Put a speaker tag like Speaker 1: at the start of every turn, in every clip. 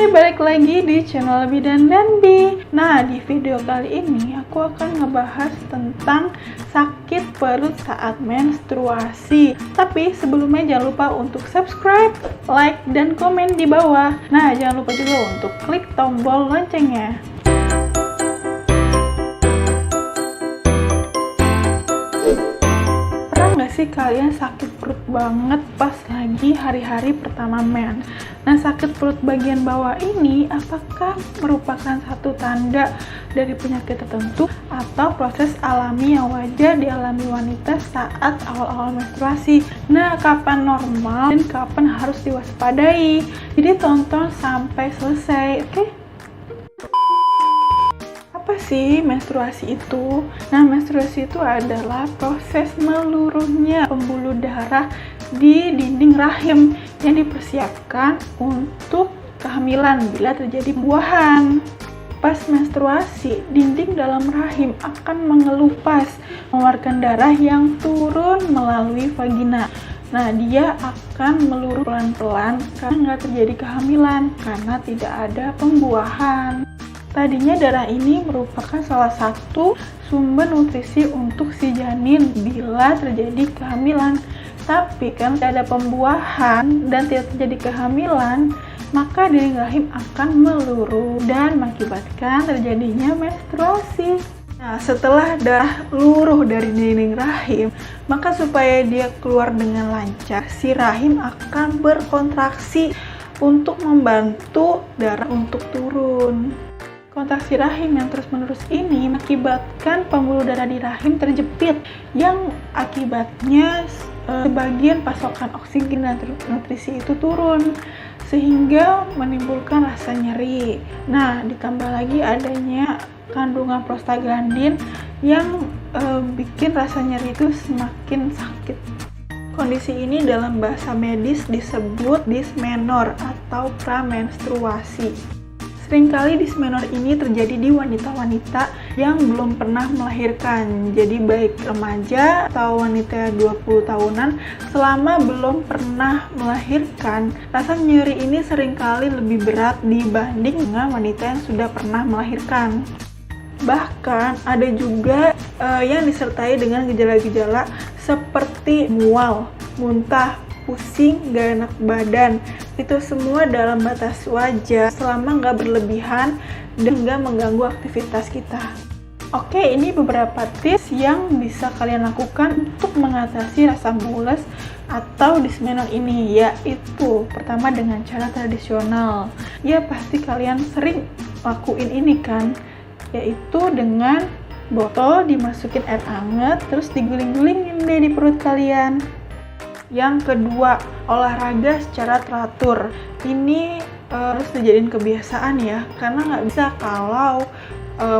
Speaker 1: Balik lagi di channel Bidan dan Bi. Nah, di video kali ini aku akan ngebahas tentang sakit perut saat menstruasi. Tapi sebelumnya jangan lupa untuk subscribe, like, dan komen di bawah. Nah, jangan lupa juga untuk klik tombol loncengnya. Nggak sih kalian sakit perut banget pas lagi hari-hari pertama mens? Nah, sakit perut bagian bawah ini apakah merupakan satu tanda dari penyakit tertentu atau proses alami yang wajar dialami wanita saat awal-awal menstruasi? Nah, kapan normal dan kapan harus diwaspadai? Jadi tonton sampai selesai, oke? Apa sih menstruasi itu? Nah, menstruasi itu adalah proses meluruhnya pembuluh darah di dinding rahim yang dipersiapkan untuk kehamilan bila terjadi pembuahan. Pas menstruasi, dinding dalam rahim akan mengelupas, mengeluarkan darah yang turun melalui vagina. Nah, dia akan meluruh pelan-pelan karena nggak terjadi kehamilan, karena tidak ada pembuahan. Tadinya darah ini merupakan salah satu sumber nutrisi untuk si janin bila terjadi kehamilan. Tapi kan tidak ada pembuahan dan tidak terjadi kehamilan, maka dinding rahim akan meluruh dan mengakibatkan terjadinya menstruasi. Nah, setelah darah luruh dari dinding rahim, maka supaya dia keluar dengan lancar, si rahim akan berkontraksi untuk membantu darah untuk turun. Kontraksi rahim yang terus-menerus ini mengakibatkan pembuluh darah di rahim terjepit, yang akibatnya sebagian pasokan oksigen dan nutrisi itu turun, sehingga menimbulkan rasa nyeri. Nah, ditambah lagi adanya kandungan prostaglandin yang bikin rasa nyeri itu semakin sakit. Kondisi ini dalam bahasa medis disebut dysmenor atau pramenstruasi. Seringkali dysmenor ini terjadi di wanita-wanita yang belum pernah melahirkan. Jadi baik remaja atau wanita 20 tahunan selama belum pernah melahirkan, rasa nyeri ini seringkali lebih berat dibanding dengan wanita yang sudah pernah melahirkan. Bahkan ada juga yang disertai dengan gejala-gejala seperti mual, muntah, pusing, gak enak badan. Itu semua dalam batas wajar selama nggak berlebihan dan nggak mengganggu aktivitas kita. Oke, ini beberapa tips yang bisa kalian lakukan untuk mengatasi rasa mules atau dysmenor ini, yaitu pertama dengan cara tradisional. Ya, pasti kalian sering lakuin ini kan, yaitu dengan botol dimasukin air hangat terus diguling-gulingin deh di perut kalian. Yang kedua, olahraga secara teratur. Ini harus dijadiin kebiasaan ya, karena nggak bisa kalau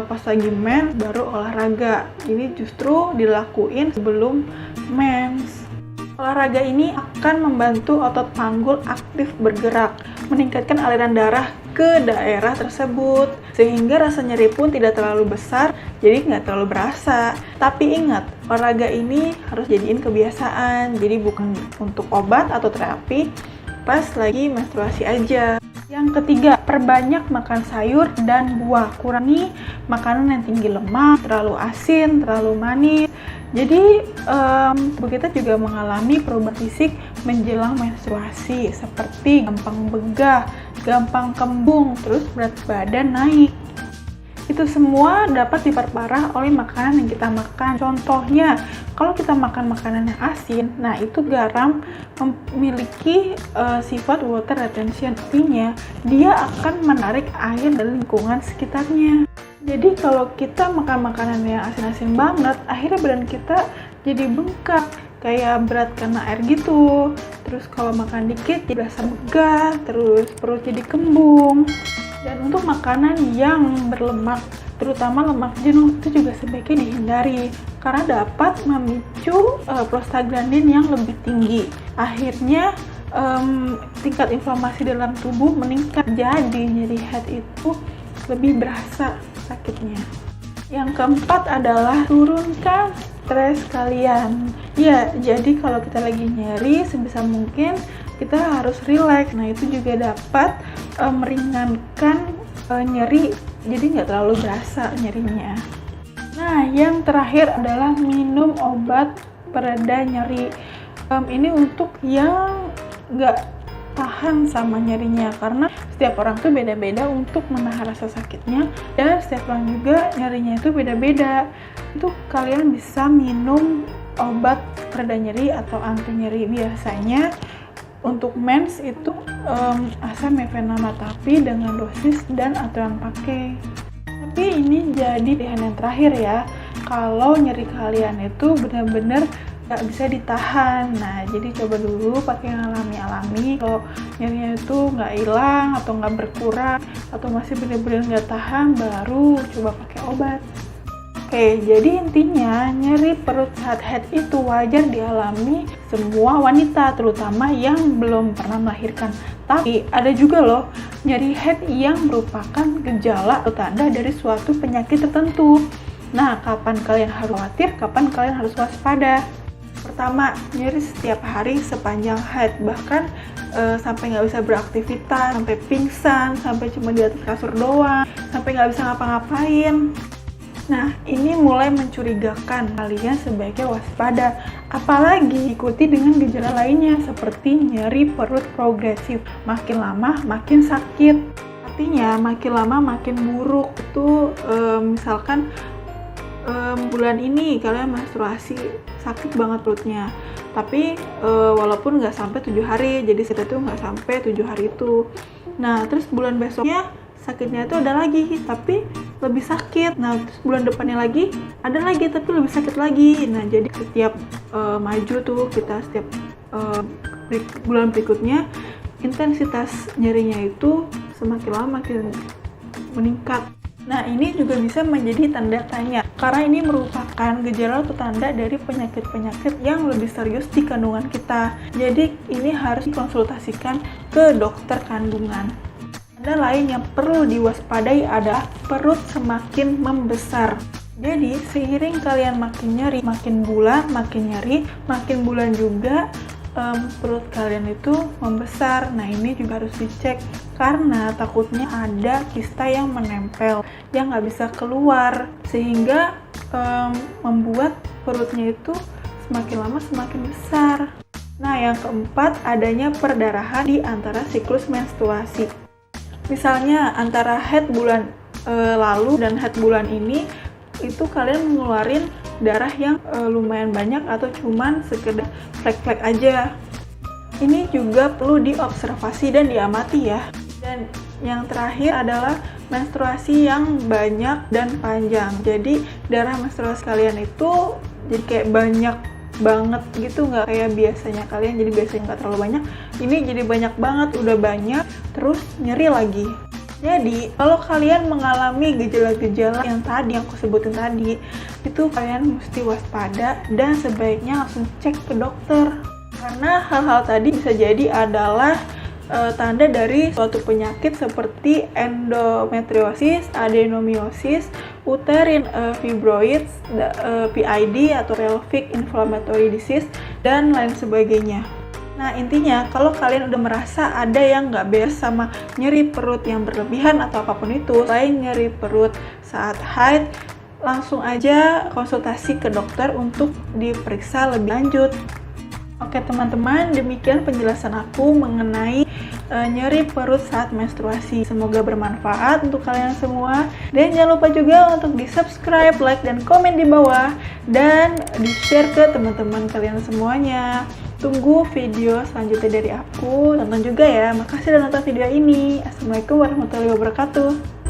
Speaker 1: pas lagi mens baru olahraga. Ini justru dilakuin sebelum mens. Olahraga ini akan membantu otot panggul aktif bergerak, meningkatkan aliran darah ke daerah tersebut, sehingga rasa nyeri pun tidak terlalu besar, jadi nggak terlalu berasa. Tapi ingat, olahraga ini harus jadiin kebiasaan, jadi bukan untuk obat atau terapi pas lagi menstruasi aja. Yang ketiga, perbanyak makan sayur dan buah. Kurangi makanan yang tinggi lemak, terlalu asin, terlalu manis. Jadi tubuh kita juga mengalami perubahan fisik menjelang menstruasi, seperti gampang begah, gampang kembung, terus berat badan naik. Itu semua dapat diperparah oleh makanan yang kita makan. Contohnya, kalau kita makan makanan yang asin, nah itu garam memiliki sifat water retention, artinya dia akan menarik air dari lingkungan sekitarnya. Jadi kalau kita makan makanan yang asin-asin banget, akhirnya badan kita jadi bengkak, kayak berat karena air gitu. Terus kalau makan dikit jadi rasa begah, terus perut jadi kembung. Dan untuk makanan yang berlemak, terutama lemak jenuh, itu juga sebaiknya dihindari karena dapat memicu prostaglandin yang lebih tinggi. Akhirnya tingkat inflamasi dalam tubuh meningkat, jadi nyeri head itu lebih berasa sakitnya. Yang keempat adalah turunkan stres kalian. Ya, jadi kalau kita lagi nyeri, sebisa mungkin kita harus relax. Nah, itu juga dapat meringankan nyeri, jadi nggak terlalu berasa nyerinya. Nah, yang terakhir adalah minum obat pereda nyeri. Ini untuk yang nggak tahan sama nyerinya, karena setiap orang tuh beda-beda untuk menahan rasa sakitnya, dan setiap orang juga nyerinya itu beda-beda. Itu kalian bisa minum obat pereda nyeri atau anti nyeri. Biasanya untuk mens itu acetaminophen, tapi dengan dosis dan aturan pakai. Tapi ini jadi pilihan yang terakhir ya, kalau nyeri kalian itu benar-benar nggak bisa ditahan. Nah, jadi coba dulu pakai yang alami-alami. Kalau nyerinya itu nggak hilang atau nggak berkurang atau masih benar-benar nggak tahan, baru coba pakai obat. Oke, jadi intinya nyeri perut saat haid itu wajar dialami semua wanita, terutama yang belum pernah melahirkan. Tapi ada juga loh nyeri haid yang merupakan gejala atau tanda dari suatu penyakit tertentu. Nah, kapan kalian harus khawatir, kapan kalian harus waspada? Pertama, nyeri setiap hari sepanjang haid, bahkan sampai nggak bisa beraktivitas, sampai pingsan, sampai cuma di atas kasur doang, sampai nggak bisa ngapa-ngapain. Nah, ini mulai mencurigakan. Kalian sebaiknya waspada, apalagi ikuti dengan gejala lainnya seperti nyeri perut progresif. Makin lama makin sakit, artinya makin lama makin buruk. Itu misalkan bulan ini kalian menstruasi, sakit banget perutnya, tapi walaupun nggak sampai 7 hari, jadi kita tuh nggak sampai 7 hari itu. Nah, terus bulan besoknya sakitnya itu ada lagi, tapi lebih sakit. Nah, terus bulan depannya lagi ada lagi, tapi lebih sakit lagi. Nah, jadi setiap maju tuh kita setiap bulan berikutnya intensitas nyerinya itu semakin lama makin meningkat. Nah, ini juga bisa menjadi tanda tanya, karena ini merupakan gejala atau tanda dari penyakit-penyakit yang lebih serius di kandungan kita. Jadi, ini harus dikonsultasikan ke dokter kandungan. Tanda lain yang perlu diwaspadai adalah perut semakin membesar. Jadi, seiring kalian makin nyeri, makin bulan makin nyeri, makin bulan juga perut kalian itu membesar. Nah, ini juga harus dicek, karena takutnya ada kista yang menempel, yang nggak bisa keluar, sehingga membuat perutnya itu semakin lama semakin besar. Nah, yang keempat, adanya perdarahan di antara siklus menstruasi. Misalnya antara haid bulan lalu dan haid bulan ini, itu kalian mengeluarin darah yang lumayan banyak atau cuman sekedar flek-flek aja. Ini juga perlu diobservasi dan diamati ya. Dan yang terakhir adalah menstruasi yang banyak dan panjang. Jadi darah menstruasi kalian itu jadi kayak banyak banget gitu, nggak kayak biasanya kalian, jadi biasanya nggak terlalu banyak, ini jadi banyak banget, udah banyak terus nyeri lagi. Jadi kalau kalian mengalami gejala-gejala yang tadi aku sebutin tadi, itu kalian mesti waspada dan sebaiknya langsung cek ke dokter, karena hal-hal tadi bisa jadi adalah tanda dari suatu penyakit seperti endometriosis, adenomyosis, uterine fibroids, PID atau pelvic inflammatory disease, dan lain sebagainya. Nah, intinya kalau kalian udah merasa ada yang nggak beres sama nyeri perut yang berlebihan atau apapun itu, selain nyeri perut saat haid, langsung aja konsultasi ke dokter untuk diperiksa lebih lanjut. Oke teman-teman, demikian penjelasan aku mengenai nyeri perut saat menstruasi. Semoga bermanfaat untuk kalian semua. Dan jangan lupa juga untuk di-subscribe, like, dan komen di bawah. Dan di-share ke teman-teman kalian semuanya. Tunggu video selanjutnya dari aku. Tonton juga ya. Makasih udah nonton video ini. Assalamualaikum warahmatullahi wabarakatuh.